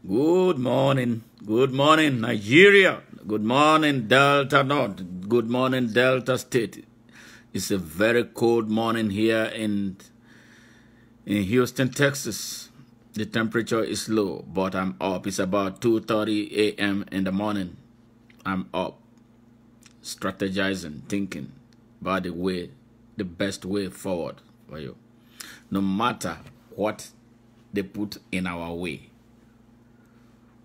Good morning, Nigeria. Good morning, Delta North. Good morning, Delta State. It's a very cold morning here in Houston, Texas. The temperature is low, but I'm up. It's about 2:30 a.m. in the morning. I'm up, strategizing, thinking about the best way forward for you. No matter what they put in our way,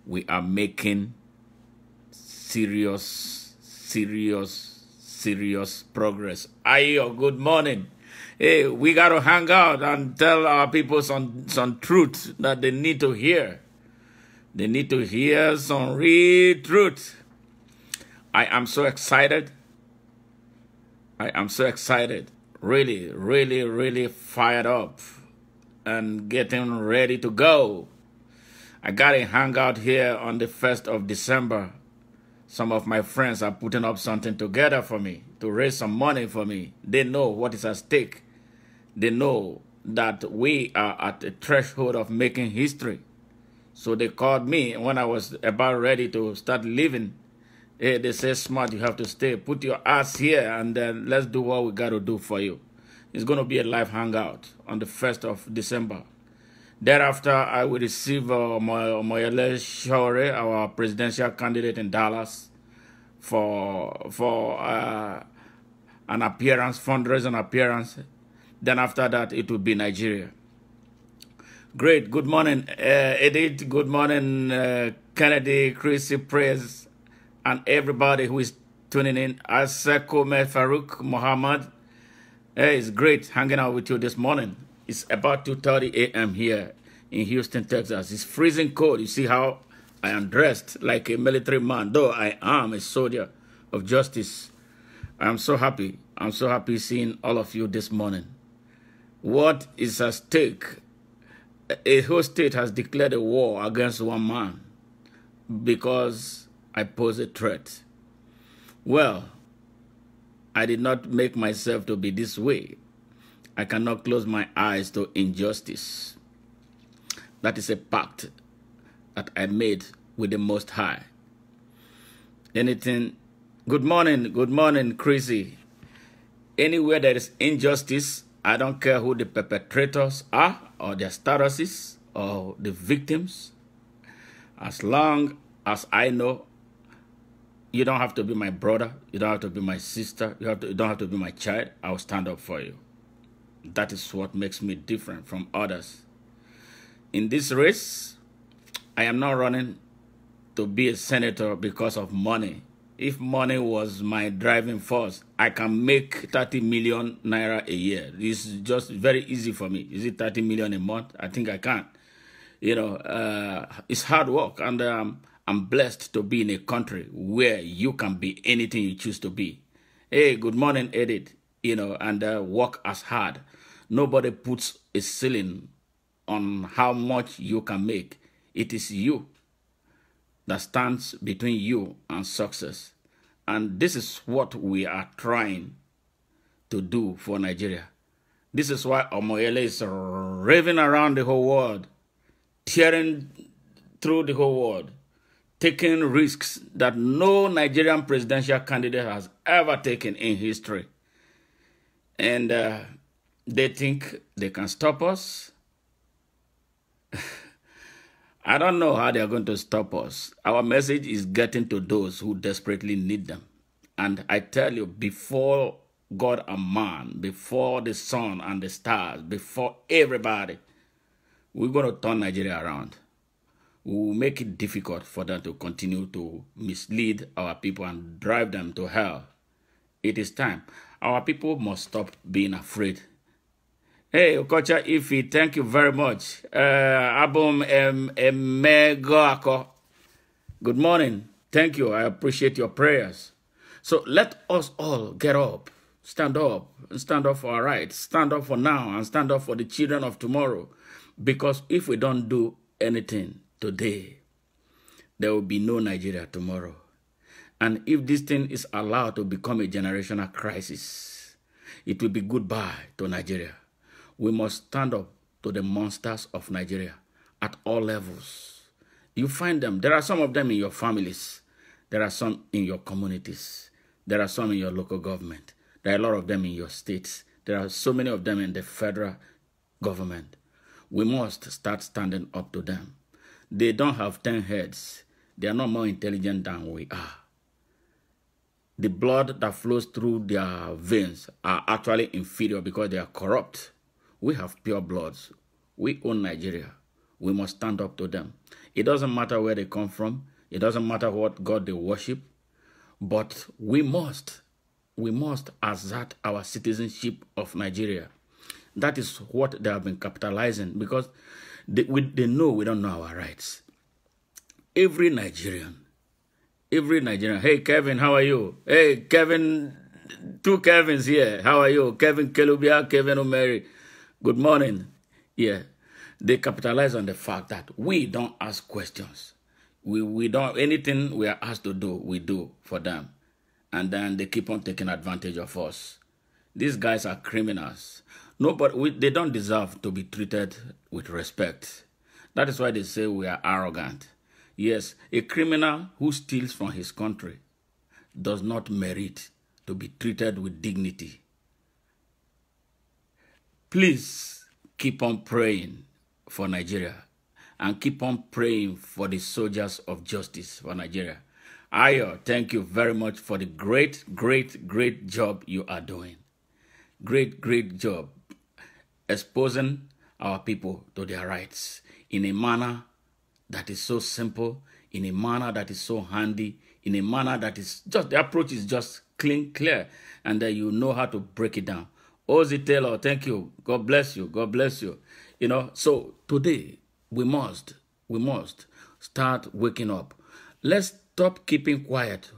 we are making serious progress. Ayo, good morning. Hey, we got to hang out and tell our people some truth that they need to hear. They need to hear some real truth. I am so excited. Really fired up and getting ready to go. I got a hangout here on the 1st of December. Some of my friends are putting up something together for me to raise some money for me. They know what is at stake. They know that we are at a threshold of making history. So they called me when I was about ready to start leaving. Hey, they say, Smart, you have to stay. Put your ass here and then let's do what we got to do for you. It's going to be a live hangout on the 1st of December. Thereafter, I will receive Moyele Shore, our presidential candidate in Dallas, for an appearance, fundraising appearance. Then after that, it will be Nigeria. Great. Good morning, Edith. Good morning, Kennedy, Chrissy, Praise, and everybody who is tuning in. Aseko Farouk Muhammad. Hey, it's great hanging out with you this morning. It's about 2:30 a.m. here in Houston, Texas. It's freezing cold. You see how I am dressed like a military man, though I am a soldier of justice. I am so happy. I'm so happy seeing all of you this morning. What is at stake? A whole state has declared a war against one man because I pose a threat. Well, I did not make myself to be this way. I cannot close my eyes to injustice. That is a pact that I made with the Most High. Anything. Good morning, Chrissy. Anywhere there is injustice, I don't care who the perpetrators are, or their statuses, or the victims. As long as I know, you don't have to be my brother, you don't have to be my sister, you don't have to be my child, I'll stand up for you. That is what makes me different from others. In this race, I am not running to be a senator because of money. If money was my driving force, I can make 30 million naira a year. It's just very easy for me. Is it 30 million a month? I think I can. You know, it's hard work, and I'm blessed to be in a country where you can be anything you choose to be. Hey, good morning, Edith. You know, and work as hard. Nobody puts a ceiling on how much you can make. It is you that stands between you and success. And this is what we are trying to do for Nigeria. This is why Omoyele is raving around the whole world, tearing through the whole world, taking risks that no Nigerian presidential candidate has ever taken in history. And they think they can stop us. I don't know how they're going to stop us. Our message is getting to those who desperately need them. And I tell you, before God and man, before the sun and the stars, before everybody, we're going to turn Nigeria around. We will make it difficult for them to continue to mislead our people and drive them to hell. It is time. Our people must stop being afraid. Hey, Okocha Ifi, thank you very much. Abum Emegoako. Good morning. Thank you. I appreciate your prayers. So let us all get up, stand up for our rights, stand up for now, and stand up for the children of tomorrow. Because if we don't do anything today, there will be no Nigeria tomorrow. And if this thing is allowed to become a generational crisis, it will be goodbye to Nigeria. We must stand up to the monsters of Nigeria at all levels. You find them. There are some of them in your families. There are some in your communities. There are some in your local government. There are a lot of them in your states. There are so many of them in the federal government. We must start standing up to them. They don't have 10 heads. They are not more intelligent than we are. The blood that flows through their veins are actually inferior because they are corrupt. We have pure bloods. We own Nigeria. We must stand up to them. It doesn't matter where they come from. It doesn't matter what God they worship. But we must assert our citizenship of Nigeria. That is what they have been capitalizing because they know we don't know our rights. Every Nigerian, hey, Kevin, how are you? Hey, Kevin, 2 Kevins here. How are you? Kevin Kelubia, Kevin Omeri. Good morning. Yeah, they capitalize on the fact that we don't ask questions. We don't, anything we are asked to do, we do for them. And then they keep on taking advantage of us. These guys are criminals. They don't deserve to be treated with respect. That is why they say we are arrogant. Yes, a criminal who steals from his country does not merit to be treated with dignity. Please keep on praying for Nigeria and keep on praying for the soldiers of justice for Nigeria. Ayo, thank you very much for the great job you are doing. Great job exposing our people to their rights in a manner that is so simple, in a manner that is so handy, in a manner that is just, the approach is just clear, and that you know how to break it down. Ozzy Taylor, thank you. God bless you. God bless you. You know, so today we must start waking up. Let's stop keeping quiet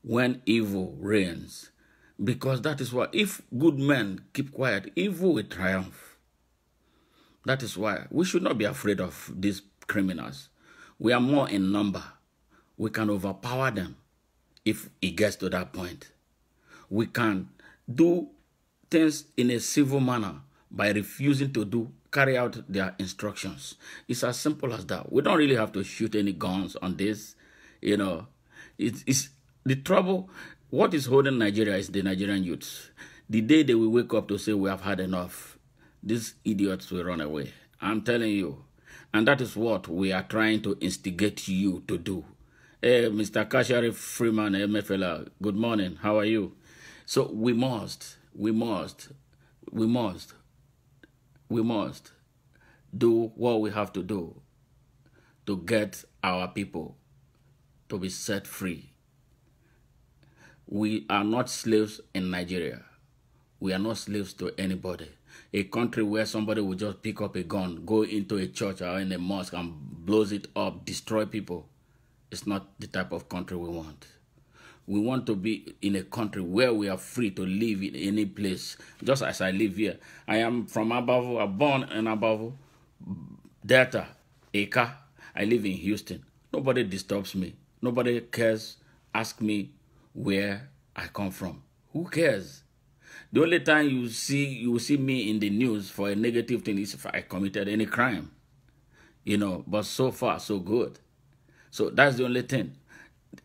when evil reigns. Because that is why, if good men keep quiet, evil will triumph. That is why we should not be afraid of these criminals. We are more in number. We can overpower them if it gets to that point. We can do things in a civil manner by refusing to carry out their instructions. It's as simple as that. We don't really have to shoot any guns on this. You know, it's the trouble. What is holding Nigeria is the Nigerian youths. The day they will wake up to say we have had enough, these idiots will run away. I'm telling you. And that is what we are trying to instigate you to do. Hey, Mr. Kashari Freeman, MFLA, good morning. How are you? So we must do what we have to do to get our people to be set free. We are not slaves in Nigeria. We are not slaves to anybody. A country where somebody will just pick up a gun, go into a church or in a mosque and blows it up, destroy people. It's not the type of country we want. We want to be in a country where we are free to live in any place. Just as I live here. I am from Abavo. I'm born in Abavo, Delta, Eka. I live in Houston. Nobody disturbs me. Nobody cares, ask me where I come from. Who cares? The only time you will see me in the news for a negative thing is if I committed any crime. You know, but so far, so good. So that's the only thing.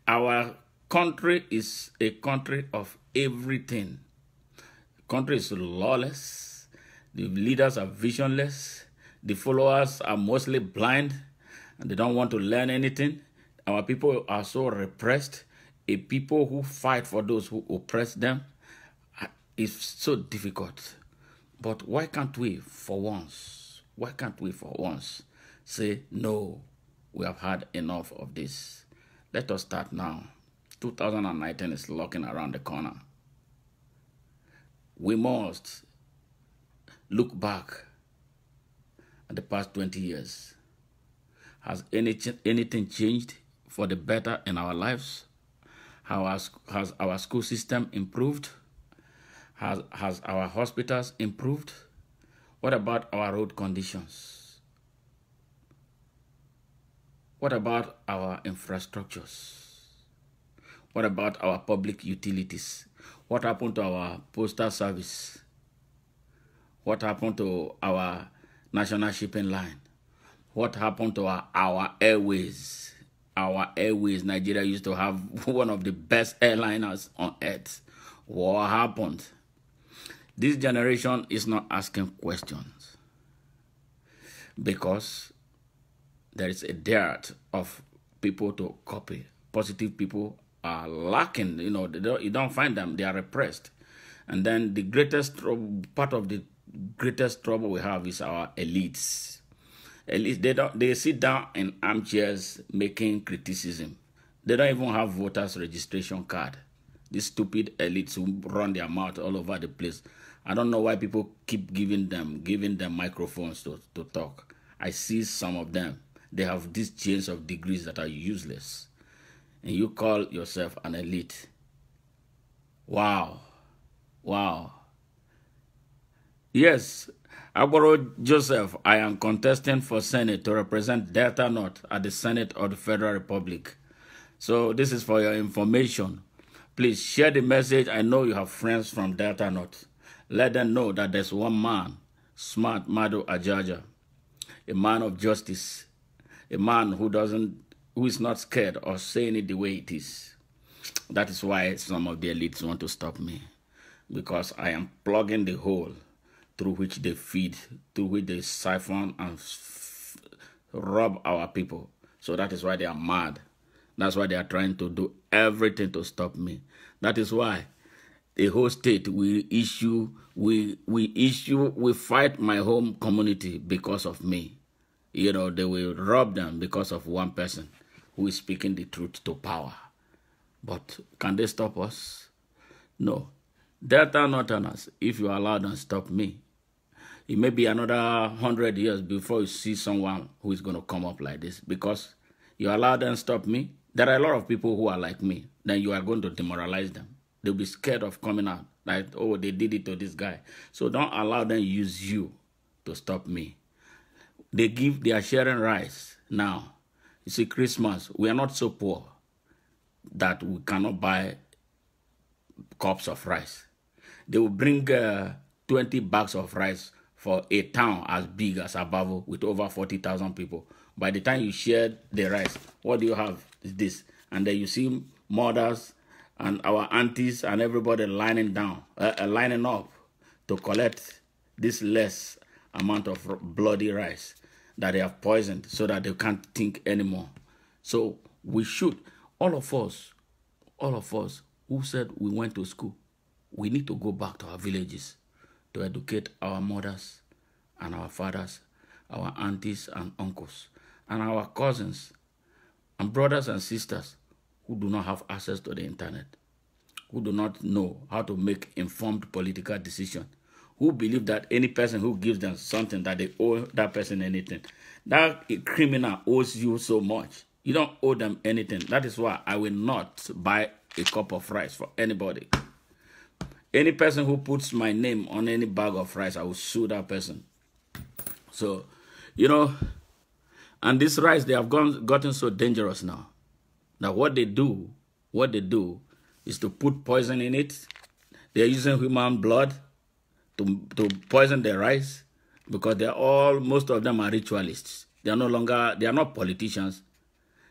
Our country is a country of everything. The country is lawless. The leaders are visionless. The followers are mostly blind and they don't want to learn anything. Our people are so repressed. A people who fight for those who oppress them is so difficult. But why can't we for once say, no, we have had enough of this. Let us start now. 2019 is looking around the corner. We must look back at the past 20 years. Has anything changed for the better in our lives? Has our school system improved? Has our hospitals improved? What about our road conditions? What about our infrastructures? What about our public utilities? What happened to our postal service? What happened to our national shipping line? what happened to our airways. Our airways, Nigeria used to have one of the best airliners on earth. What happened? This generation is not asking questions because there is a dearth of people to copy. Positive people are lacking. You don't find them. They are repressed. And then the greatest part of the greatest trouble we have is our elites. Elites, they sit down in armchairs making criticism. They don't even have voters registration card. These stupid elites who run their mouth all over the place. I don't know why people keep giving them microphones to talk. I see some of them. They have these chains of degrees that are useless. And you call yourself an elite. Wow. Wow. Yes, Agboro Joseph, I am contesting for Senate to represent Delta North at the Senate of the Federal Republic. So this is for your information. Please share the message. I know you have friends from Delta North. Let them know that there's one man, smart Madu Ajaja, a man of justice, a man who is not scared or saying it the way it is. That is why some of the elites want to stop me, because I am plugging the hole through which they feed, through which they siphon and rob our people. So that is why they are mad. That's why they are trying to do everything to stop me. That is why the whole state we fight my home community because of me. They will rob them because of one person who is speaking the truth to power. But can they stop us? No. Delta Northerners, if you allow them to stop me, it may be another 100 years before you see someone who is going to come up like this. Because you allow them to stop me, there are a lot of people who are like me. Then you are going to demoralize them. They'll be scared of coming out. Like, oh, they did it to this guy. So don't allow them to use you to stop me. They are sharing rice now. You see, Christmas, we are not so poor that we cannot buy cups of rice. They will bring 20 bags of rice for a town as big as Abavo with over 40,000 people. By the time you share the rice, what do you have? Is this. And then you see mothers and our aunties and everybody lining up to collect this less amount of bloody rice that they have poisoned so that they can't think anymore. So we should, all of us who said we went to school, we need to go back to our villages to educate our mothers and our fathers, our aunties and uncles, and our cousins and brothers and sisters who do not have access to the internet, who do not know how to make informed political decisions, who believe that any person who gives them something that they owe that person anything. That criminal owes you so much. You don't owe them anything. That is why I will not buy a cup of rice for anybody. Any person who puts my name on any bag of rice, I will sue that person. So, and this rice, they have gotten so dangerous now. Now what they do is to put poison in it. They are using human blood to poison the rice because most of them are ritualists. They are not politicians.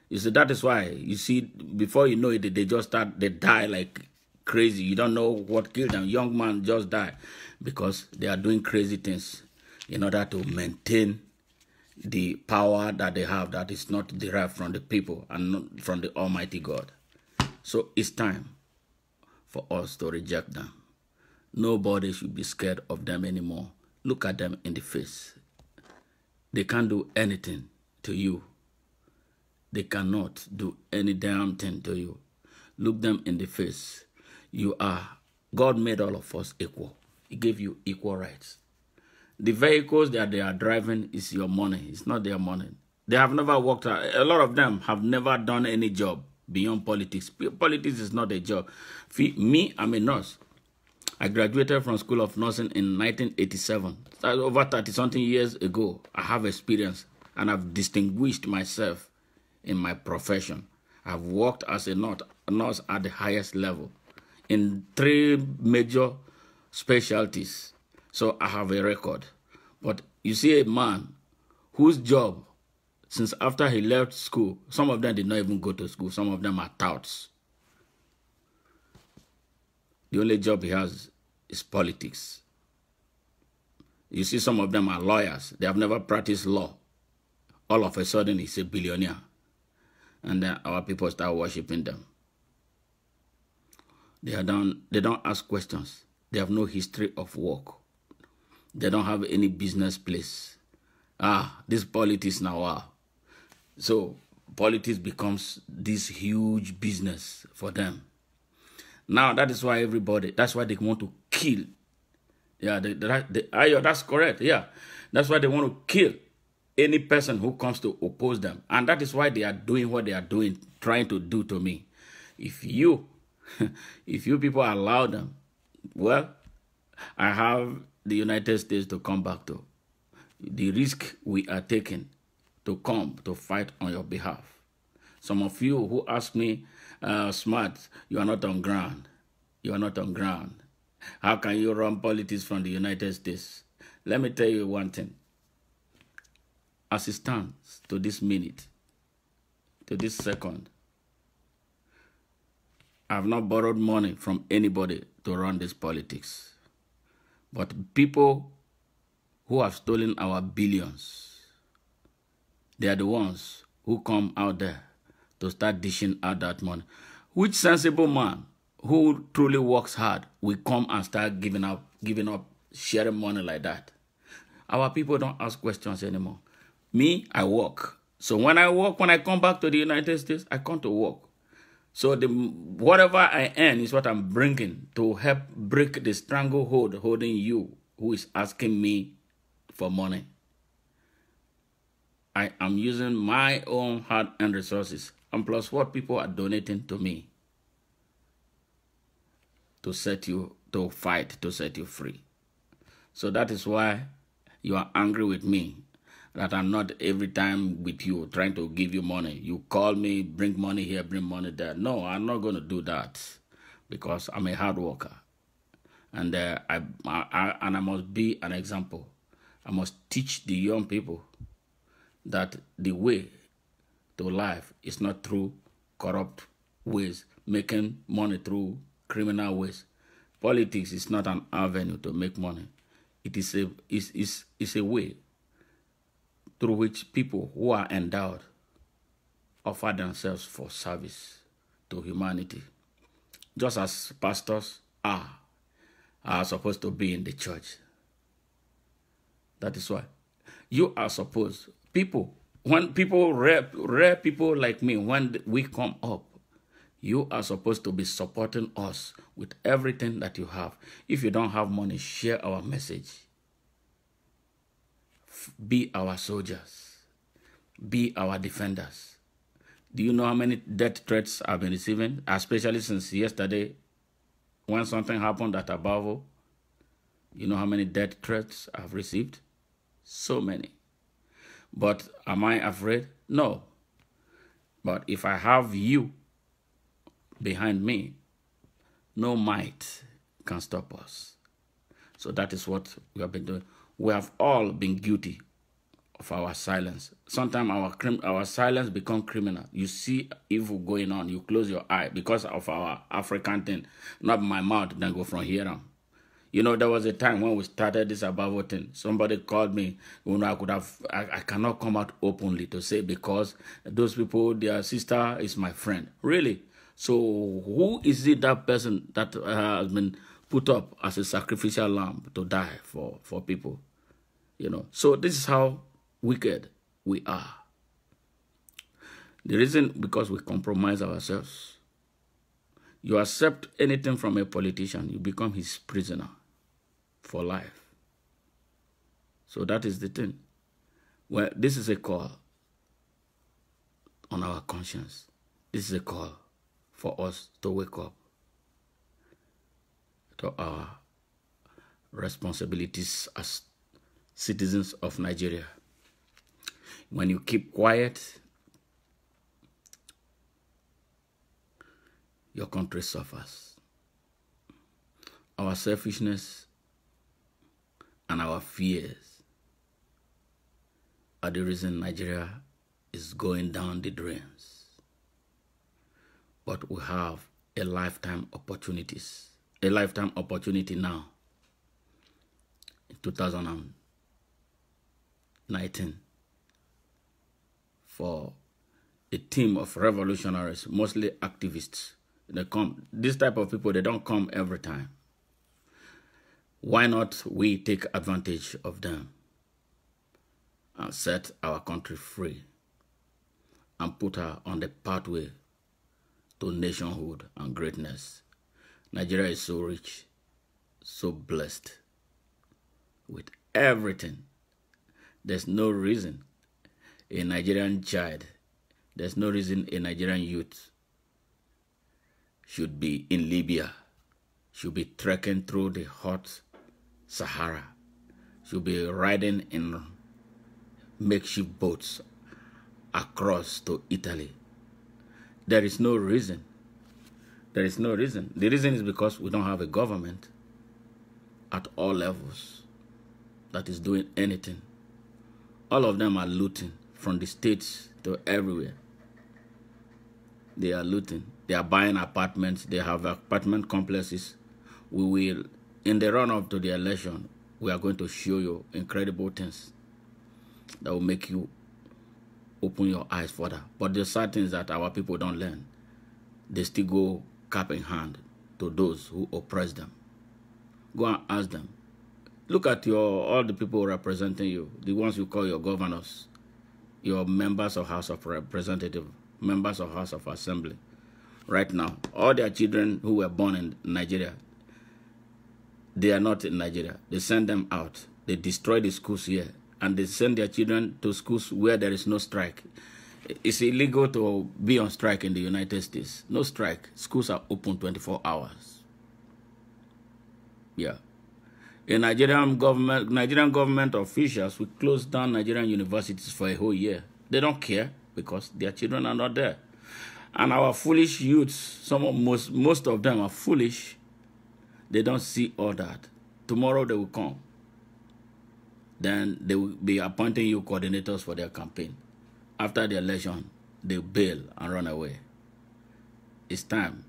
You see, that is why, you see, before you know it, they die like crazy. You don't know what killed them. Young man just died because they are doing crazy things in order to maintain the power that they have that is not derived from the people and not from the Almighty God. So it's time for us to reject them. Nobody should be scared of them anymore. Look at them in the face. They can't do anything to you. They cannot do any damn thing to you. Look them in the face. God made all of us equal. He gave you equal rights. The vehicles that they are driving is your money. It's not their money. They have never worked out. A lot of them have never done any job beyond politics. Politics is not a job. Me, I'm a nurse. I graduated from School of Nursing in 1987. That's over 30-something years ago. I have experience and I've distinguished myself in my profession. I've worked as a nurse at the highest level in 3 major specialties. So I have a record. But you see a man whose job Since after he left school, some of them did not even go to school. Some of them are touts. The only job he has is politics. You see, some of them are lawyers. They have never practiced law. All of a sudden, he's a billionaire. And then our people start worshiping them. They don't ask questions. They have no history of work. They don't have any business place. This politics now. So politics becomes this huge business for them. Now that is why that's why they want to kill. Yeah, that's correct. Yeah, that's why they want to kill any person who comes to oppose them. And that is why they are doing what they are doing, trying to do to me. If you people allow them, well, I have the United States to come back to. The risk we are taking to come to fight on your behalf. Some of you who ask me, smart, you are not on ground. You are not on ground. How can you run politics from the United States? Let me tell you one thing. As it stands to this minute, to this second, I have not borrowed money from anybody to run this politics. But people who have stolen our billions, they are the ones who come out there to start dishing out that money. Which sensible man who truly works hard will come and start giving up, sharing money like that? Our people don't ask questions anymore. Me, I work. So when I come back to the United States, I come to work. So whatever I earn is what I'm bringing to help break the stranglehold holding you, who is asking me for money. I am using my own hard-earned resources and plus what people are donating to me to set you free. So that is why you are angry with me, that I'm not every time with you trying to give you money. You call me, bring money here, bring money there. No, I'm not going to do that because I'm a hard worker. And I must be an example. I must teach the young people that the way to life is not through corrupt ways, making money through criminal ways. Politics is not an avenue to make money. It is a way through which people who are endowed offer themselves for service to humanity. Just as pastors are supposed to be in the church. That is why you are supposed, when people, rare people like me, when we come up, you are supposed to be supporting us with everything that you have. If you don't have money, share our message. Be our soldiers. Be our defenders. Do you know how many death threats I've been receiving? Especially since yesterday, when something happened at Abavo. You know how many death threats I've received? So many. But am I afraid? No. But if I have you behind me, no might can stop us. So that is what we have been doing. We have all been guilty of our silence. Sometimes our silence becomes criminal. You see evil going on, you close your eye because of our African thing. Not my mouth, then go from here on. You know, there was a time when we started this Abavo thing. Somebody called me, I cannot come out openly to say because those people, their sister is my friend. Really? So who is it, that person that has been put up as a sacrificial lamb to die for people? You know, so this is how wicked we are. The reason, because we compromise ourselves. You accept anything from a politician, you become his prisoner for life. So that is the thing. Well, this is a call on our conscience. This is a call for us to wake up to our responsibilities as citizens of Nigeria. When you keep quiet, your country suffers. Our selfishness and our fears are the reason Nigeria is going down the drains. But we have a lifetime opportunity now in 2019 for a team of revolutionaries, mostly activists. They come. This type of people, they don't come every time. Why not we take advantage of them and set our country free and put her on the pathway to nationhood and greatness? Nigeria is so rich, so blessed with everything. There's no reason a Nigerian child, there's no reason a Nigerian youth should be in Libya, should be trekking through the hot Sahara, should be riding in makeshift boats across to Italy. There is no reason. There is no reason. The reason is because we don't have a government at all levels that is doing anything. All of them are looting from the states to everywhere. They are looting. They are buying apartments. They have apartment complexes. We will, in the run-up to the election, we are going to show you incredible things that will make you open your eyes further. But the sad thing is that our people don't learn. They still go cap in hand to those who oppress them. Go and ask them. Look at all the people representing you, the ones you call your governors, your members of House of Representatives, members of House of Assembly. Right now, all their children who were born in Nigeria, they are not in Nigeria. They send them out. They destroy the schools here, and they send their children to schools where there is no strike. It's illegal to be on strike in the United States. No strike. Schools are open 24 hours. Yeah. In Nigerian government officials will close down Nigerian universities for a whole year. They don't care because their children are not there. And our foolish youths, most of them are foolish. They don't see all that. Tomorrow they will come. Then they will be appointing you coordinators for their campaign. After the election, they bail and run away. It's time.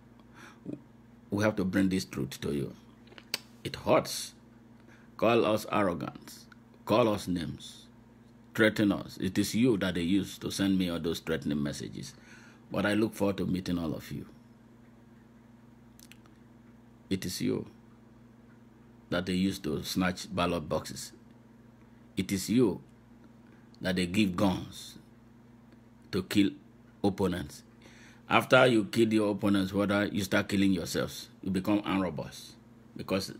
We have to bring this truth to you. It hurts. Call us arrogant. Call us names. Threaten us. It is you that they use to send me all those threatening messages. But I look forward to meeting all of you. It is you that they use to snatch ballot boxes. It is you that they give guns to kill opponents. After you kill your opponents, whether you start killing yourselves, you become armed robbers because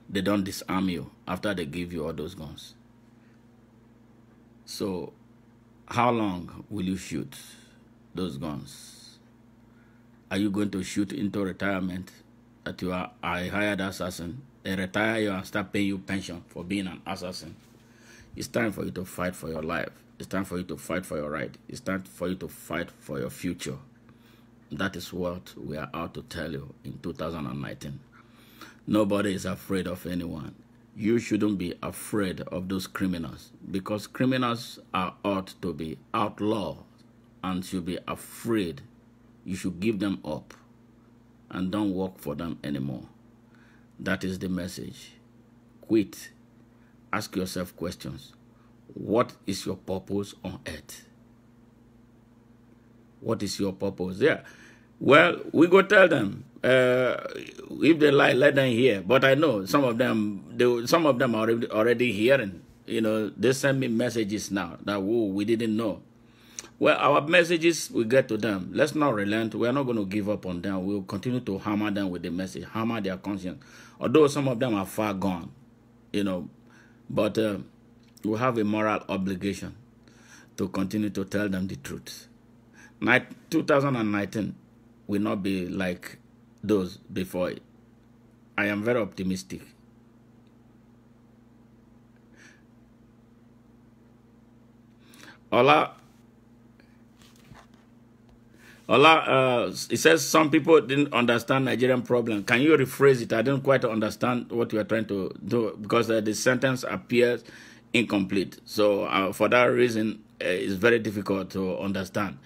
they don't disarm you after they give you all those guns. So, how long will you shoot those guns? Are you going to shoot into retirement that you are a hired assassin? They retire you and start paying you pension for being an assassin. It's time for you to fight for your life. It's time for you to fight for your right. It's time for you to fight for your future. That is what we are out to tell you in 2019. Nobody is afraid of anyone. You shouldn't be afraid of those criminals because criminals are ought to be outlawed and should be afraid. You should give them up and don't work for them anymore. That is the message. Quit. Ask yourself questions. What is your purpose on earth? What is your purpose? Yeah. Well, we go tell them. If they lie, let them hear. But I know some of them are already hearing. You know, they send me messages now that, whoa, we didn't know. Well, our messages, we get to them. Let's not relent. We are not going to give up on them. We'll continue to hammer them with the message, hammer their conscience. Although some of them are far gone, you know, but we have a moral obligation to continue to tell them the truth. 2019 will not be like those before it. I am very optimistic. Ola, it says some people didn't understand Nigerian problem. Can you rephrase it? I didn't quite understand what you are trying to do because the sentence appears incomplete. So for that reason, is very difficult to understand.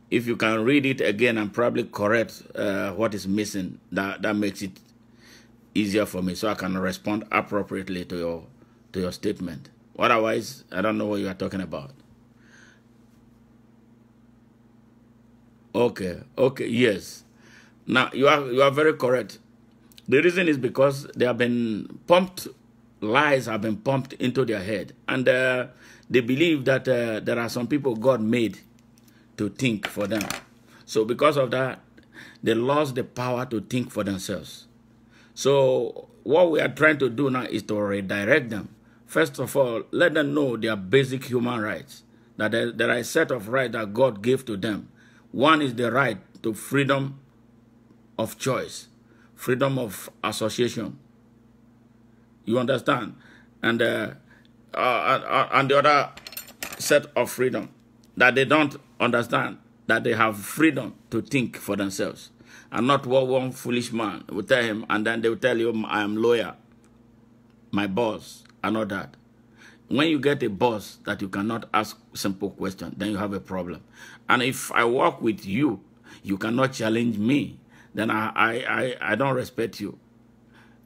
If you can read it again and probably correct what is missing, that makes it easier for me, so I can respond appropriately to your statement. Otherwise, I don't know what you are talking about. Okay, yes. Now you are very correct. The reason is because they have been pumped, lies have been pumped into their head, and they believe that there are some people God made to think for them. So because of that, they lost the power to think for themselves. So what we are trying to do now is to redirect them. First of all, let them know their basic human rights, that there are a set of rights that God gave to them. One is the right to freedom of choice, freedom of association. You understand? And the other set of freedom that they don't understand, that they have freedom to think for themselves, and not what one foolish man will tell him, and then they will tell you, I am lawyer, my boss, and all that. When you get a boss that you cannot ask simple questions, then you have a problem. And if I work with you, you cannot challenge me, then I don't respect you.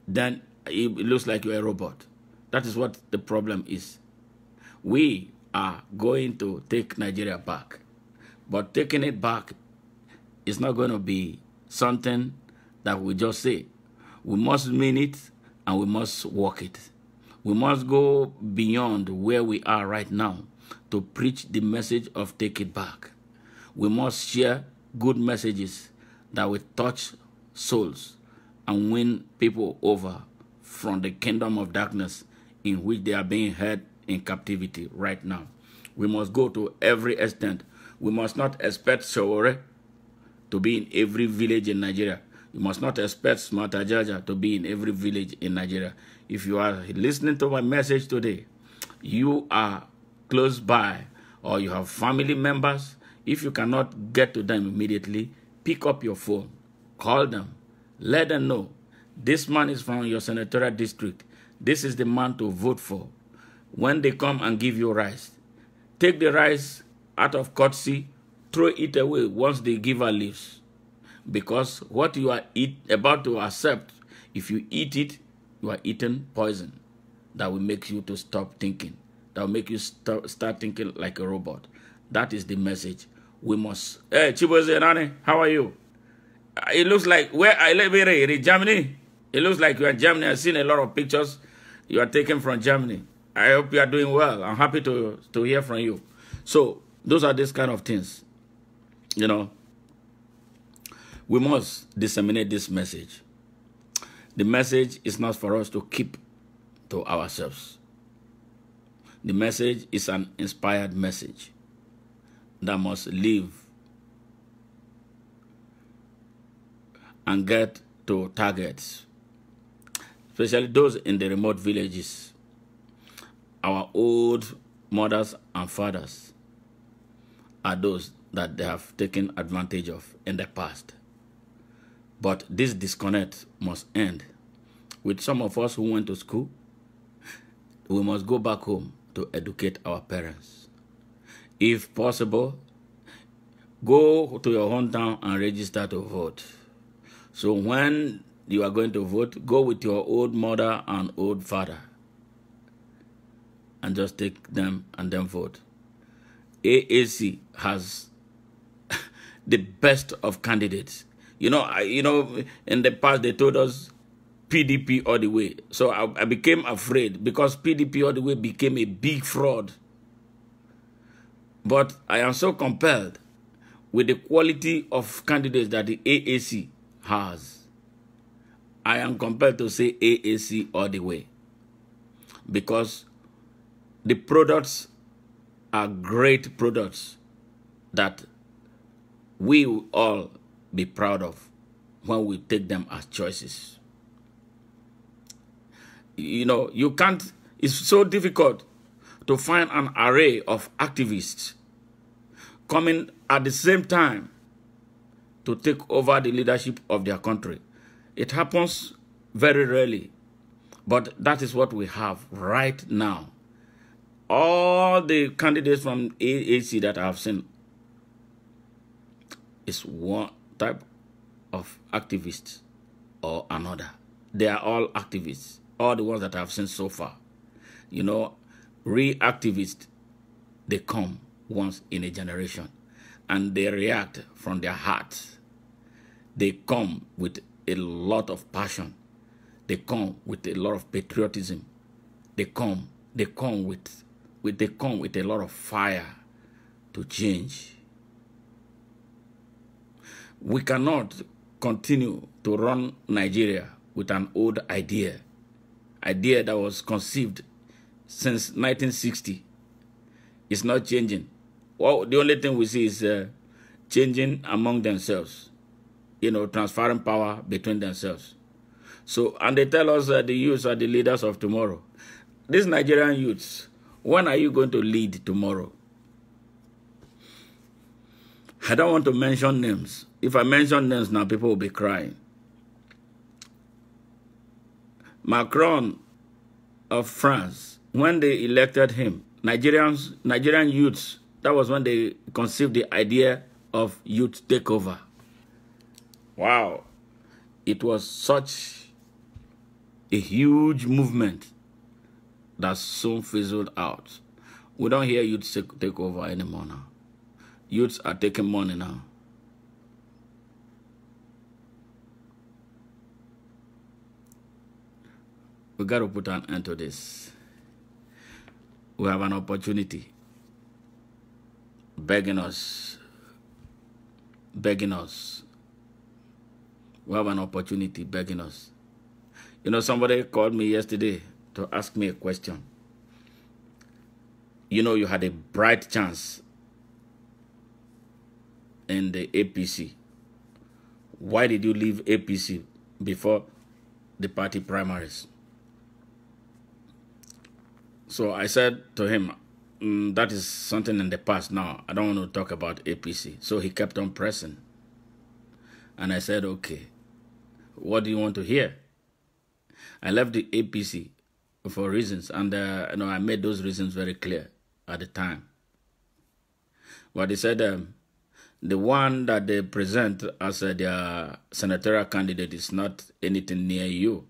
Then it looks like you're a robot. That is what the problem is. We are going to take Nigeria back. But taking it back is not going to be something that we just say. We must mean it and we must walk it. We must go beyond where we are right now to preach the message of take it back. We must share good messages that will touch souls and win people over from the kingdom of darkness in which they are being held in captivity right now. We must go to every extent. We must not expect Shawore to be in every village in Nigeria. You must not expect Smatajaja to be in every village in Nigeria. If you are listening to my message today, you are close by or you have family members. If you cannot get to them immediately, pick up your phone, call them, let them know this man is from your senatorial district. This is the man to vote for. When they come and give you rice, take the rice out of courtesy, throw it away once the giver leaves. Because what you are about to accept, if you eat it, you are eating poison that will make you to stop thinking, that will make you start thinking like a robot. That is the message. We must. Hey, Chiboze, how are you? It looks like where I live here in Germany. It looks like you are in Germany. I've seen a lot of pictures you are taken from Germany. I hope you are doing well. I'm happy to hear from you. So those are these kind of things. You know, we must disseminate this message. The message is not for us to keep to ourselves. The message is an inspired message that must live and get to targets, especially those in the remote villages, our old mothers and fathers are those that they have taken advantage of in the past. But this disconnect must end. With some of us who went to school, we must go back home to educate our parents. If possible, go to your hometown and register to vote. So when you are going to vote, go with your old mother and old father and just take them and then vote. AAC has the best of candidates. You know, in the past they told us PDP all the way. So I became afraid because PDP all the way became a big fraud. But I am so compelled with the quality of candidates that the AAC has. I am compelled to say AAC all the way. Because the products are great products that we will all be proud of when we take them as choices. You know, you can't, it's so difficult to find an array of activists coming at the same time to take over the leadership of their country. It happens very rarely, but that is what we have right now. All the candidates from AAC that I have seen is one type of activist or another. They are all activists. All the ones that I've seen so far. You know, real activists, they come once in a generation and they react from their hearts. They come with a lot of passion. They come with a lot of patriotism. They come with a lot of fire to change. We cannot continue to run Nigeria with an old idea that was conceived since 1960. It's not changing. Well, the only thing we see is changing among themselves, transferring power between themselves. So, and they tell us that the youths are the leaders of tomorrow. These Nigerian youths, when are you going to lead tomorrow? I don't want to mention names. If I mention names now, people will be crying. Macron of France, when they elected him, Nigerian youths, that was when they conceived the idea of youth takeover. Wow. It was such a huge movement that soon fizzled out. We don't hear youth take over anymore now. Youths are taking money now. We got to put an end to this. We have an opportunity begging us. We have an opportunity begging us. Somebody called me yesterday to ask me a question. You had a bright chance in the APC. Why did you leave APC before the party primaries? So I said to him, that is something in the past now. I don't want to talk about APC. So he kept on pressing. And I said, okay, what do you want to hear? I left the APC for reasons, and I made those reasons very clear at the time. But he said the one that they present as their senatorial candidate is not anything near you.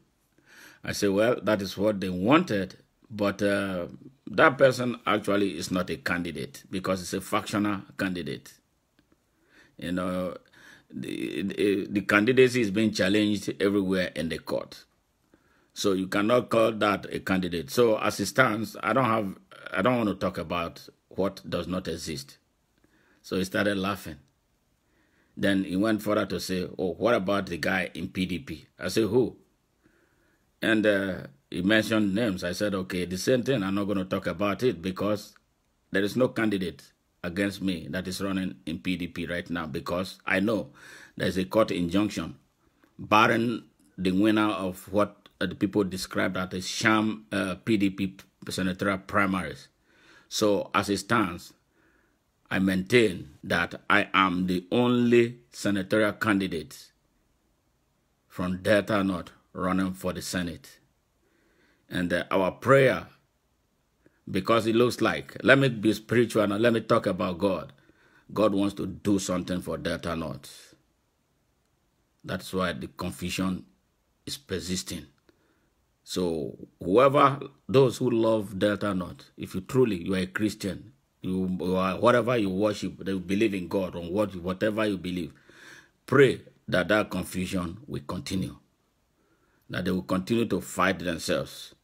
I said, well, that is what they wanted, but that person actually is not a candidate because it's a factional candidate. The candidacy is being challenged everywhere in the court. So you cannot call that a candidate. So as it stands, I don't want to talk about what does not exist. So he started laughing. Then he went further to say, oh, what about the guy in PDP? I said, who? And he mentioned names. I said, okay, the same thing. I'm not going to talk about it because there is no candidate against me that is running in PDP right now because I know there's a court injunction barring the winner of what the people described as a sham PDP senatorial primaries. So as it stands, I maintain that I am the only senatorial candidate from Delta North running for the Senate. And our prayer, because it looks like, let me be spiritual and let me talk about God. God wants to do something for Delta North. That's why the confusion is persisting. So those who love Delta North, if you are a Christian, you are whatever you worship, they believe in God or whatever you believe, pray that that confusion will continue. That they will continue to fight themselves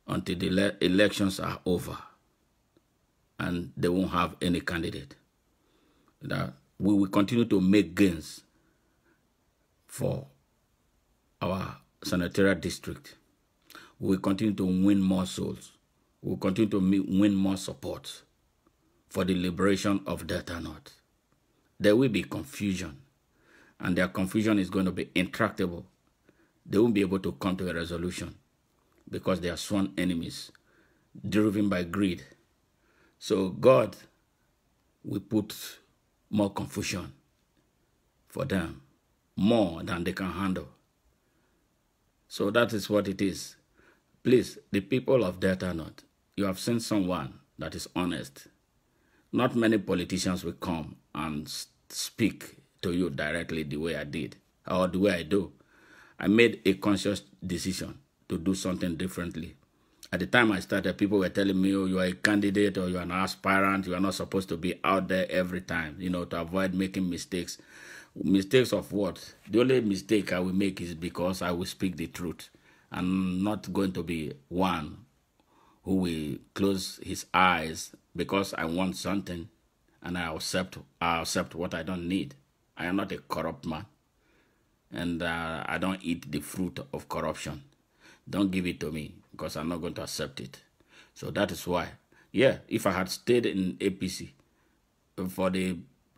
until the elections are over and they won't have any candidate. That we will continue to make gains for our senatorial district. We will continue to win more souls. We will continue to win more support for the liberation of Delta North. There will be confusion, and their confusion is going to be intractable. They won't be able to come to a resolution because they are sworn enemies, driven by greed. So God will put more confusion for them, more than they can handle. So that is what it is. Please, the people of Delta North, you have seen someone that is honest. Not many politicians will come and speak to you directly the way I did or the way I do. I made a conscious decision to do something differently. At the time I started, people were telling me, oh, you are a candidate or you are an aspirant. You are not supposed to be out there every time, to avoid making mistakes. Mistakes of what? The only mistake I will make is because I will speak the truth. I'm not going to be one who will close his eyes because I want something and I accept what I don't need. I am not a corrupt man. And I don't eat the fruit of corruption. Don't give it to me because I'm not going to accept it. So that is why. Yeah, if I had stayed in APC, for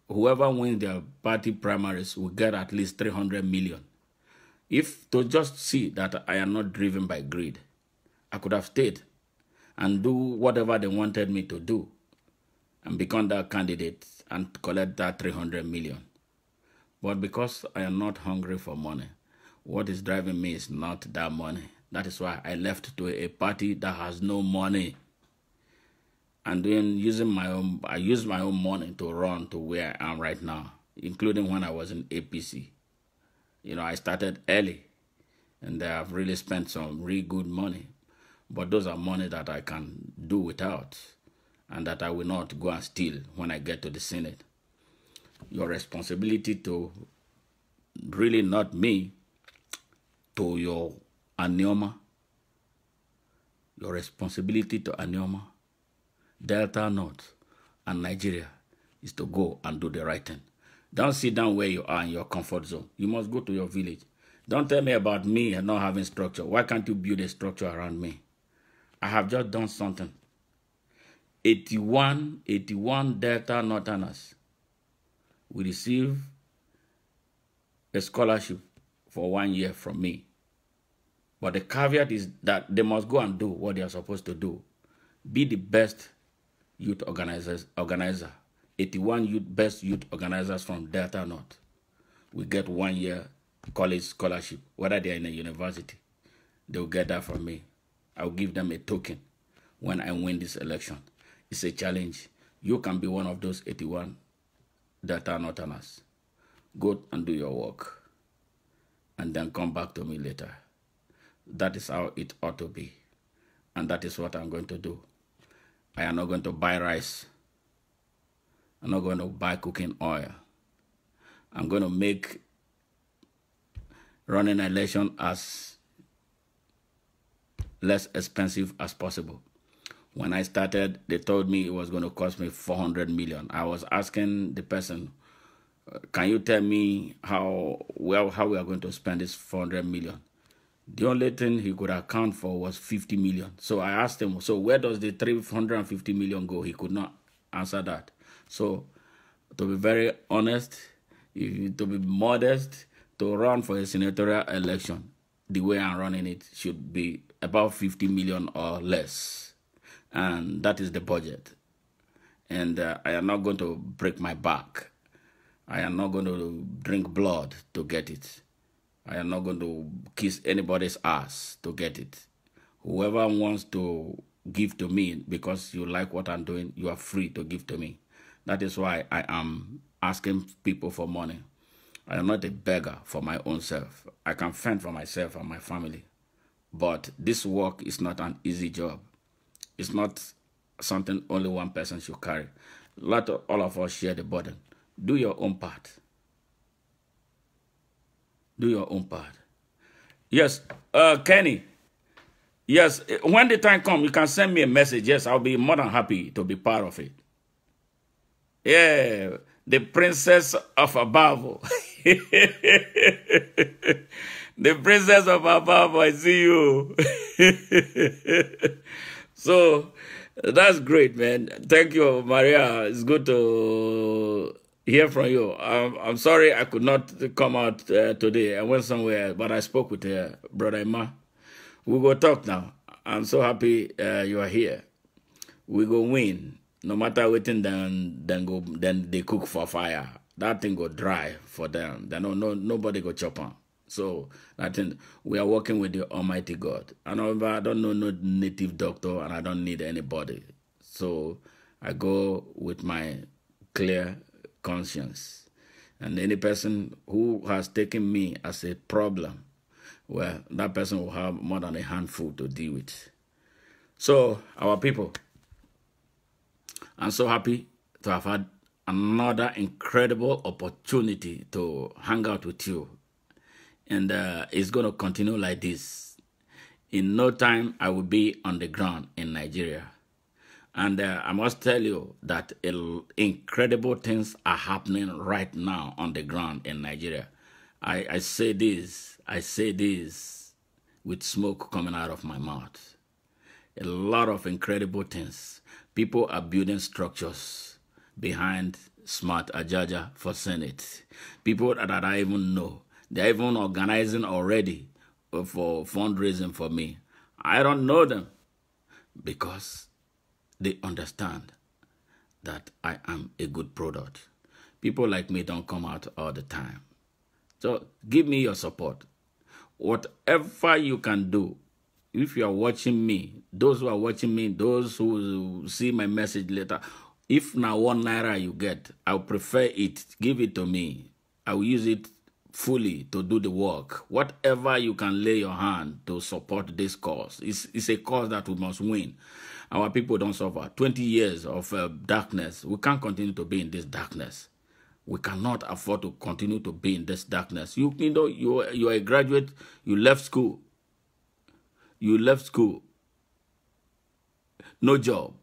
whoever wins their party primaries will get at least 300 million. If to just see that I am not driven by greed, I could have stayed and do whatever they wanted me to do and become that candidate and collect that 300 million. But because I am not hungry for money, what is driving me is not that money. That is why I left to a party that has no money. And then I used my own money to run to where I am right now, including when I was in APC. I started early, and I've really spent some really good money. But those are money that I can do without, and that I will not go and steal when I get to the Senate. Your responsibility to, really not me, to your Anioma. Your responsibility to Anioma, Delta North, and Nigeria is to go and do the right thing. Don't sit down where you are in your comfort zone. You must go to your village. Don't tell me about me and not having structure. Why can't you build a structure around me? I have just done something. 81 Delta Northerners will receive a scholarship for 1 year from me. But the caveat is that they must go and do what they are supposed to do. Be the best youth organizer. 81 best youth organizers from Delta North will get 1 year college scholarship, whether they are in a university. They will get that from me. I will give them a token when I win this election. It's a challenge. You can be one of those 81 Delta Northerners. Go and do your work and then come back to me later. That is how it ought to be. And that is what I'm going to do. I am not going to buy rice. I'm not going to buy cooking oil. I'm going to make running an election as less expensive as possible. When I started, they told me it was going to cost me 400 million. I was asking the person, can you tell me how we are going to spend this 400 million? The only thing he could account for was 50 million. So I asked him, so where does the 350 million go? He could not answer that. So to be very honest, to be modest, to run for a senatorial election, the way I'm running it should be about 50 million or less. And that is the budget. And I am not going to break my back. I am not going to drink blood to get it. I am not going to kiss anybody's ass to get it. Whoever wants to give to me because you like what I'm doing, you are free to give to me. That is why I am asking people for money. I am not a beggar for my own self. I can fend for myself and my family. But this work is not an easy job. It's not something only one person should carry. All of us share the burden. Do your own part. Do your own part. Yes, Kenny. Yes, when the time comes, you can send me a message. Yes, I'll be more than happy to be part of it. Yeah, the princess of Abavo. The princess of Abavo, I see you. So, that's great, man. Thank you, Maria. It's good to hear from you. I'm sorry I could not come out today. I went somewhere, but I spoke with Brother Emma. We go talk now. I'm so happy you are here. We go win. No matter what, then they cook for fire. That thing go dry for them. Then nobody go chop on. So I think we are working with the Almighty God. I don't know no native doctor, and I don't need anybody. So I go with my clear conscience. And any person who has taken me as a problem, well, that person will have more than a handful to deal with. So, our people, I'm so happy to have had another incredible opportunity to hang out with you. And it's going to continue like this. In no time, I will be on the ground in Nigeria. And I must tell you that incredible things are happening right now on the ground in Nigeria. I say this with smoke coming out of my mouth. A lot of incredible things. People are building structures behind Smart Ajaja for Senate. People that I even know. They're even organizing already for fundraising for me. I don't know them because they understand that I am a good product. People like me don't come out all the time. So give me your support. Whatever you can do, if you are watching me, those who are watching me, those who see my message later, if now ₦1 you get, I would prefer it. Give it to me. I will use it fully to do the work. Whatever you can lay your hand to support this cause. It's a cause that we must win. Our people don't suffer. 20 years of darkness. We can't continue to be in this darkness. We cannot afford to continue to be in this darkness. You know, you're a graduate. You left school. No job.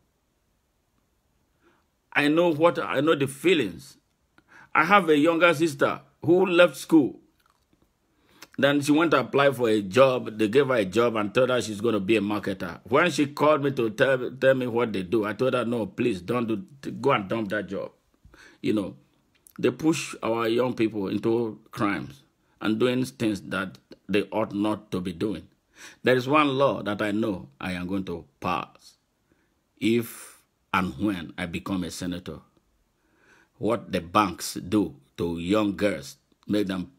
I know the feelings. I have a younger sister who left school. Then she went to apply for a job. They gave her a job and told her she's going to be a marketer. When she called me to tell me what they do, I told her, no, please don't go and dump that job. You know, they push our young people into crimes and doing things that they ought not to be doing. There is one law that I know I am going to pass if and when I become a senator. What the banks do to young girls, make them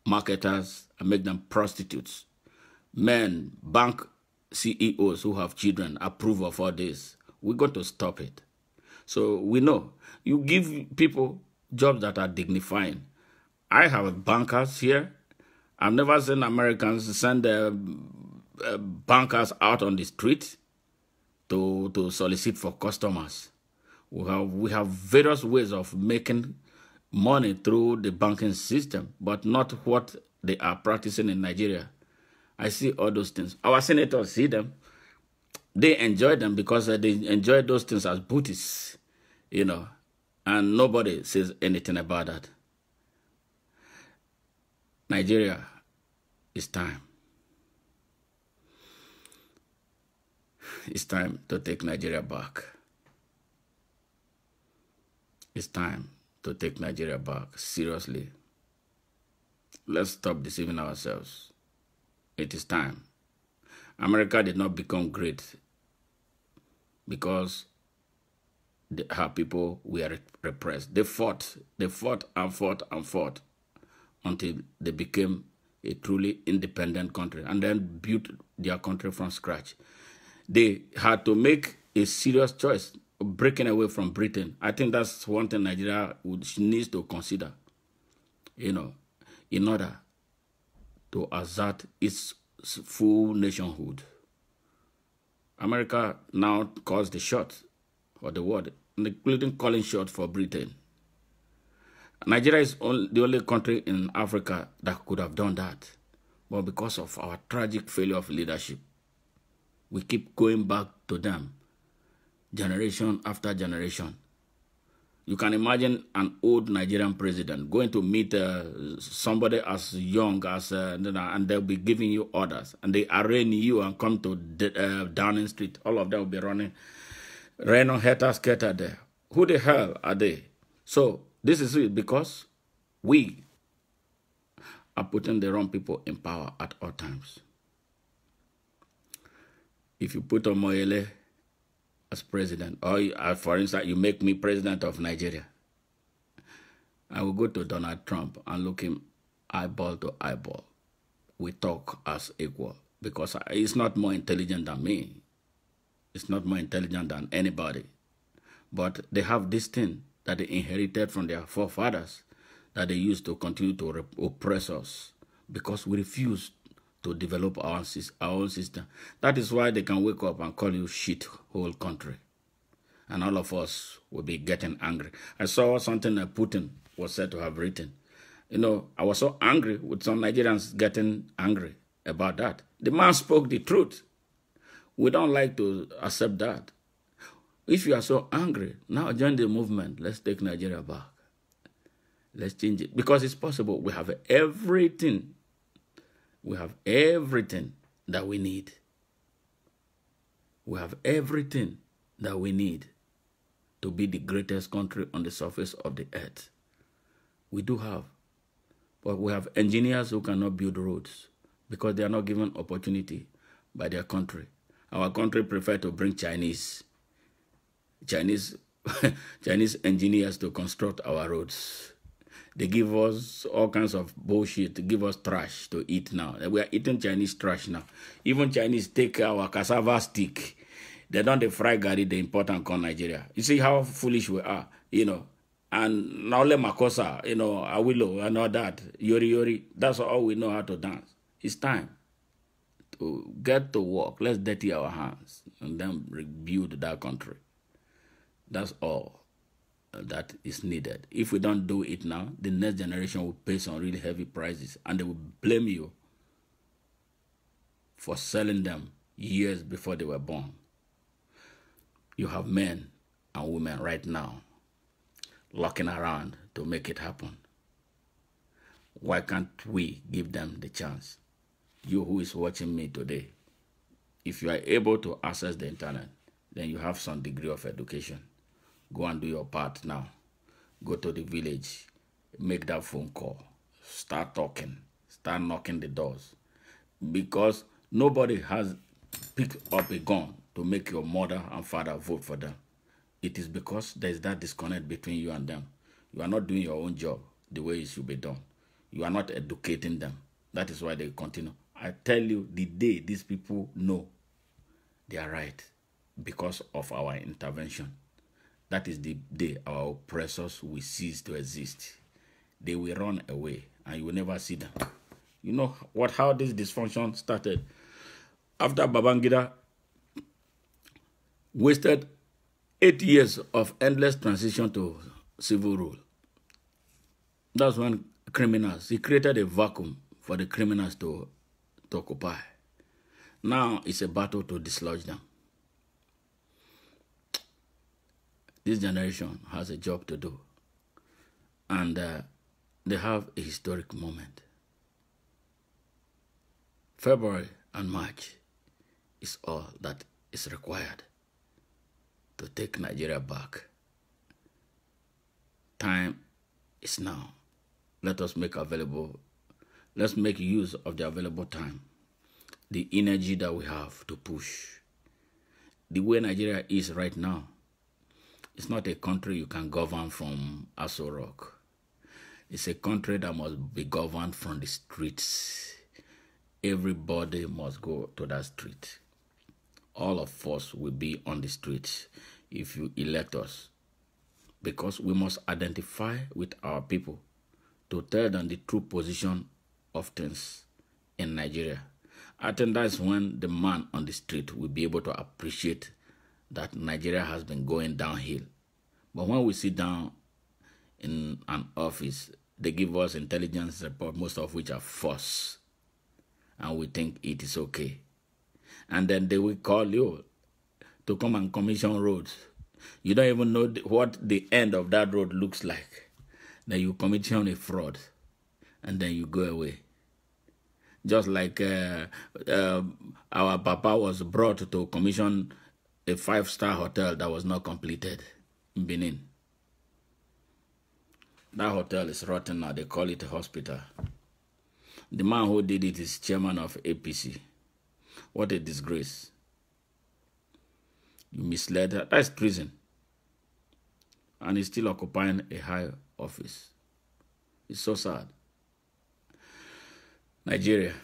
marketers and make them prostitutes. Men, bank CEOs who have children approve of all this. We're going to stop it. So we know you give people jobs that are dignifying. I have bankers here. I've never seen Americans send bankers out on the street to solicit for customers. We have various ways of making money through the banking system, but not what they are practicing in Nigeria. I see all those things. Our senators see them. They enjoy them because they enjoy those things as booties, you know, and nobody says anything about that. Nigeria, it's time. It's time to take Nigeria back. It's time to take Nigeria back, seriously. Let's stop deceiving ourselves. It is time. America did not become great because her people were repressed. They fought until they became a truly independent country and then built their country from scratch. They had to make a serious choice, breaking away from Britain. I think that's one thing Nigeria needs to consider, you know, in order to assert its full nationhood. America now calls the shot for the world, including calling shots for Britain. Nigeria is the only country in Africa that could have done that. But because of our tragic failure of leadership, we keep going back to them, generation after generation. You can imagine an old Nigerian president going to meet somebody as young as, and they'll be giving you orders, and they arraign you and come to Downing Street. All of them will be running helter-skelter there. Who the hell are they? So this is it because we are putting the wrong people in power at all times. If you put Omoyele as president, or for instance, you make me president of Nigeria, I will go to Donald Trump and look him eyeball to eyeball. We talk as equal because he's not more intelligent than me. It's not more intelligent than anybody. But they have this thing that they inherited from their forefathers that they used to continue to oppress us because we refuse to develop our own system. That is why they can wake up and call you shit whole country. And all of us will be getting angry. I saw something that Putin was said to have written. You know, I was so angry with some Nigerians getting angry about that. The man spoke the truth. We don't like to accept that. If you are so angry, now join the movement. Let's take Nigeria back. Let's change it. Because it's possible. We have everything. We have everything that we need. We have everything that we need to be the greatest country on the surface of the earth. We do have. But we have engineers who cannot build roads because they are not given opportunity by their country. Our country prefer to bring Chinese engineers to construct our roads. They give us all kinds of bullshit, to give us trash to eat now. We are eating Chinese trash now. Even Chinese take our cassava stick. They don't fry gari, they import and come Nigeria. You see how foolish we are, you know. And Naole Makosa, you know, Awilo and all that, Yori Yori, that's all we know how to dance. It's time to get to work. Let's dirty our hands and then rebuild that country. That's all that is needed. If we don't do it now, the next generation will pay some really heavy prices and they will blame you for selling them years before they were born. You have men and women right now looking around to make it happen. Why can't we give them the chance? You who is watching me today, if you are able to access the internet, then you have some degree of education. Go and do your part now. Go to the village, make that phone call, start talking, start knocking the doors. Because nobody has picked up a gun to make your mother and father vote for them. It is because there is that disconnect between you and them. You are not doing your own job the way it should be done. You are not educating them. That is why they continue. I tell you, the day these people know they are right because of our intervention, that is the day our oppressors will cease to exist. They will run away and you will never see them. You know how this dysfunction started? After Babangida wasted 8 years of endless transition to civil rule. That's when he created a vacuum for the criminals to occupy. Now it's a battle to dislodge them. This generation has a job to do. And they have a historic moment. February and March is all that is required to take Nigeria back. Time is now. Let's make use of the available time, the energy that we have to push. The way Nigeria is right now, it's not a country you can govern from Aso Rock. It's a country that must be governed from the streets. Everybody must go to that street. All of us will be on the streets if you elect us. Because we must identify with our people to tell them the true position of things in Nigeria. I think that's when the man on the street will be able to appreciate that Nigeria has been going downhill. But when we sit down in an office, they give us intelligence reports, most of which are false. And we think it is okay. And then they will call you to come and commission roads. You don't even know what the end of that road looks like. Then you commission a fraud. And then you go away. Just like our papa was brought to commission a 5-star hotel that was not completed in Benin. That hotel is rotten now. They call it a hospital. The man who did it is chairman of APC. What a disgrace. You misled her. That's treason. And he's still occupying a high office. It's so sad. Nigeria.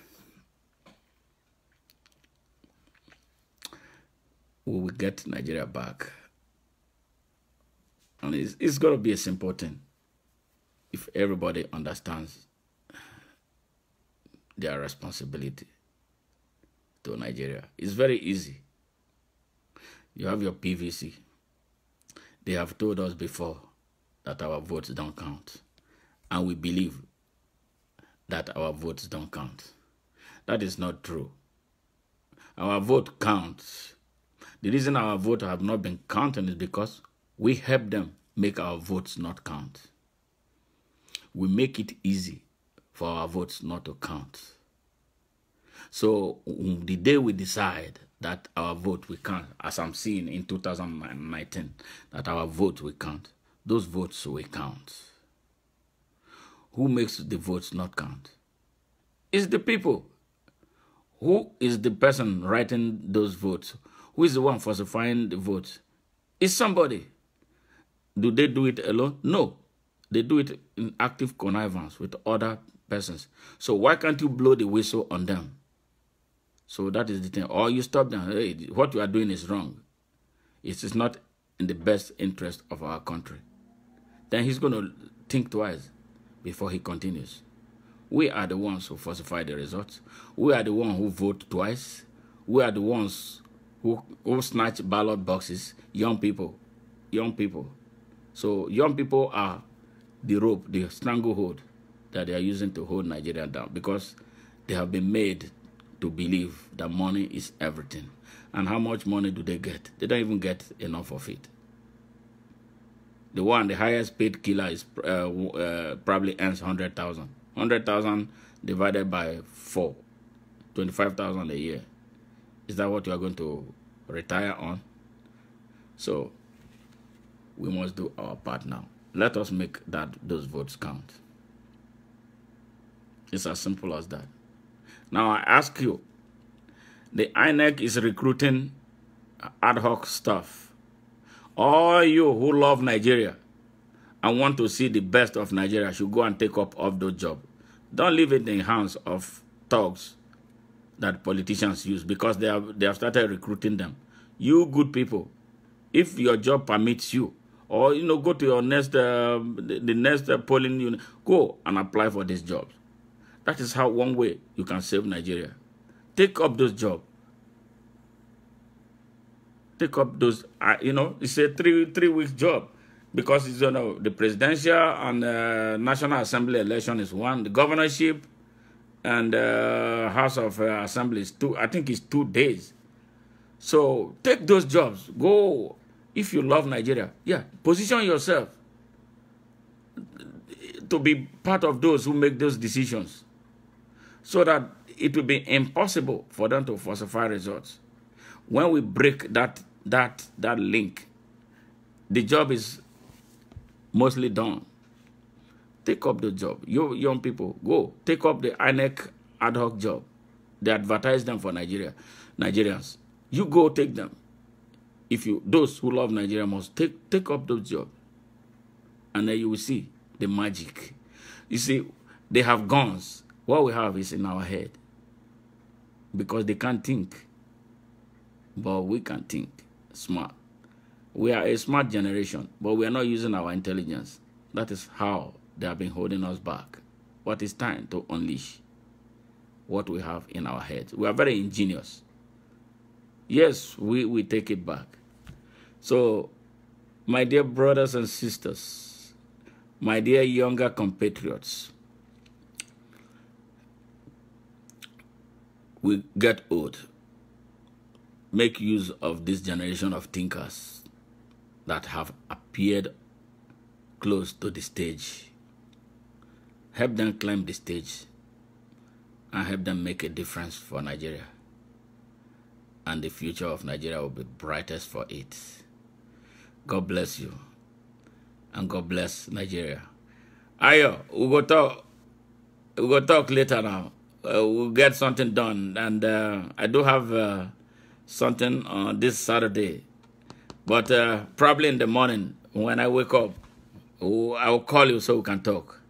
We will get Nigeria back. And it's going to be a simple thing if everybody understands their responsibility to Nigeria. It's very easy. You have your PVC. They have told us before that our votes don't count. And we believe that our votes don't count. That is not true. Our vote counts. The reason our votes have not been counted is because we help them make our votes not count. We make it easy for our votes not to count. So the day we decide that our vote will count, as I'm seeing in 2019, that our vote will count, those votes will count. Who makes the votes not count? It's the people. Who is the person writing those votes? Who is the one falsifying the votes? It's somebody. Do they do it alone? No. They do it in active connivance with other persons. So why can't you blow the whistle on them? So that is the thing. Or you stop them. Hey, what you are doing is wrong. It is not in the best interest of our country. Then he's going to think twice before he continues. We are the ones who falsify the results. We are the ones who vote twice. We are the ones who snatch ballot boxes. Young people. Young people. So young people are the rope, the stranglehold that they are using to hold Nigeria down, because they have been made to believe that money is everything. And how much money do they get? They don't even get enough of it. The highest paid killer is probably earns 100,000. 100,000 divided by 4, 25,000 a year. Is that what you are going to retire on? So we must do our part now. Let us make those votes count. It's as simple as that. Now I ask you, the INEC is recruiting ad hoc staff. All you who love Nigeria and want to see the best of Nigeria should go and take up those jobs. Don't leave it in the hands of thugs that politicians use, because they have started recruiting them. You good people, if your job permits you, or go to your next the next polling unit, go and apply for these jobs. That is how one way you can save Nigeria. Take up those jobs. Take up those. It's a three-week job, because it's the presidential and National Assembly election is one. The governorship and House of Assembly is 2. I think it's 2 days. So take those jobs. Go. If you love Nigeria, position yourself to be part of those who make those decisions, so that it will be impossible for them to falsify results. When we break that link, the job is mostly done. Take up the job. You young people, go take up the INEC ad hoc job. They advertise them for Nigerians. You go take them. Those who love Nigeria must take up those jobs. And then you will see the magic. You see, they have guns. What we have is in our head. Because they can't think. But we can think smart. We are a smart generation, but we are not using our intelligence. That is how they have been holding us back. But it's time to unleash what we have in our heads. We are very ingenious. Yes, we take it back. So, my dear brothers and sisters, my dear younger compatriots, we get old. Make use of this generation of thinkers that have appeared close to the stage. Help them climb the stage and help them make a difference for Nigeria. And the future of Nigeria will be brightest for it. God bless you. And God bless Nigeria. Ayo, we'll go talk later now. We'll get something done. And I do have something on this Saturday. But probably in the morning when I wake up, I will call you so we can talk.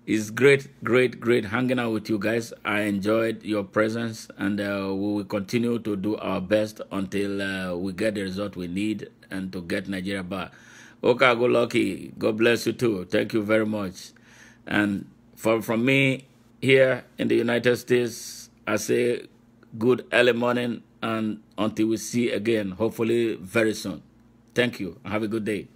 It's great, great, great hanging out with you guys. I enjoyed your presence, and we will continue to do our best until we get the result we need and to get Nigeria back. Okay, go lucky. God bless you too. Thank you very much. And from me here in the United States, I say good early morning and until we see again, hopefully very soon. Thank you. Have a good day.